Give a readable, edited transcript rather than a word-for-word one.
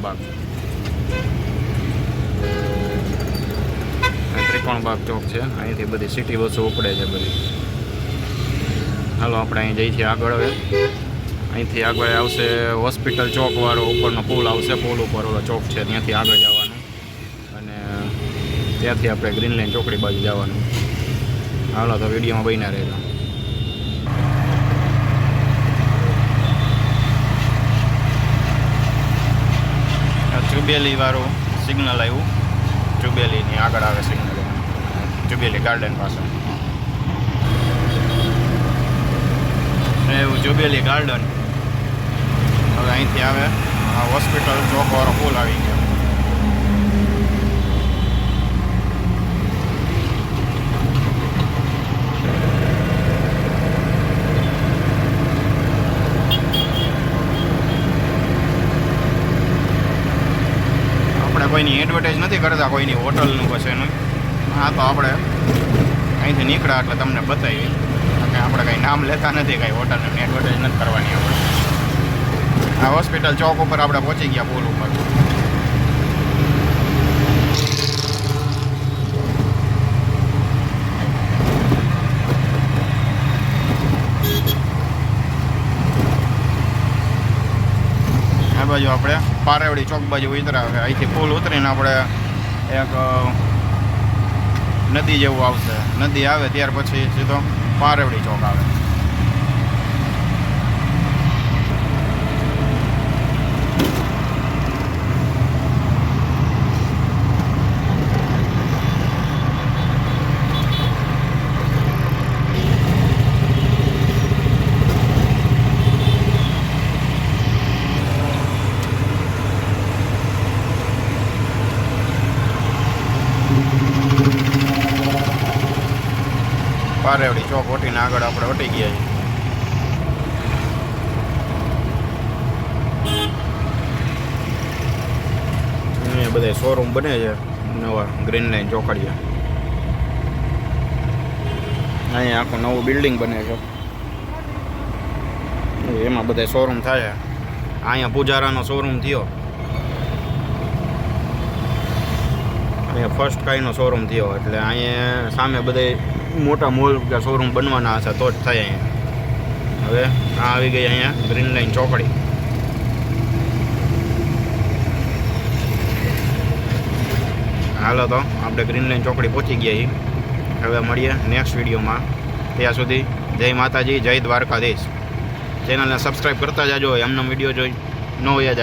બાગ, ત્રિકોણ બાગ ચોક છે. અહીંથી બધી સિટી બસો ઉપડે છે બધી. હાલો આપણે અહીં જઈએ છીએ આગળ. હવે અહીંથી આગળ આવશે હોસ્પિટલ ચોકવાળો ઉપરનો પુલ આવશે. પુલ ઉપર ઓલો ચોક છે, ત્યાંથી આગળ જવાનું અને ત્યાંથી આપણે ગ્રીન લાઈન ચોકડી બાજુ જવાનું. હાલો તો વિડીયોમાં બન્યા રહેજો. ચુબેલી વાળું સિગ્નલ આવ્યું. ચુબેલીની આગળ આવે સિગ્નલ, ચુબેલી ગાર્ડન પાસે એવું ચુબેલી ગાર્ડન. હવે અહીંથી આવે હોસ્પિટલ ચોકવાળો પુલ આવી ગયો. કોઈની એડવર્ટાઈઝ નથી કરતા, કોઈની હોટલનું પછી એનું. હા તો આપણે અહીંથી નીકળ્યા એટલે તમને બતાવી કે આપણે કંઈ નામ લેતા નથી, કંઈ હોટલની એડવર્ટાઈઝ નથી કરવાની આપણે. આ હોસ્પિટલ ચોક ઉપર આપણે પહોંચી ગયા પુલ ઉપર. આ બાજુ આપણે પારેવડી ચોક બાજુ ઉતરાવે. અહીંથી પુલ ઉતરીને આપણે એક નદી જેવું આવશે. નદી આવે ત્યાર પછી સીધો પારેવડી ચોક આવે. પારેવડી ચોક ઓટીને આગળ આપણે ઓટી ગયા છીએ. અહીંયા બધા શોરૂમ બને છે નવા, ગ્રીન લાઈન ચોકડીયા. અહીંયા આખું નવું બિલ્ડિંગ બને છે, એમાં બધા શોરૂમ થાય. અહીંયા પૂજારાનો શોરૂમ થયો, અહીંયા ફર્સ્ટ કાઈનો શોરૂમ થયો. એટલે અહીંયા સામે બધે મોટા મોલ કે શોરૂમ બનવાના હશે તો જ થાય અહીંયા. હવે આ આવી ગઈ અહીંયા ગ્રીન લાઈન ચોકડી. હાલો તો આપણે ગ્રીન લાઈન ચોકડી પહોંચી ગયા છીએ. હવે મળીએ નેક્સ્ટ વિડીયોમાં. ત્યાં સુધી જય માતાજી, જય દ્વારકાધીશ. ચેનલને સબસ્ક્રાઈબ કરતા જાજો, એમનો વિડીયો જોઈ ન હોય જ.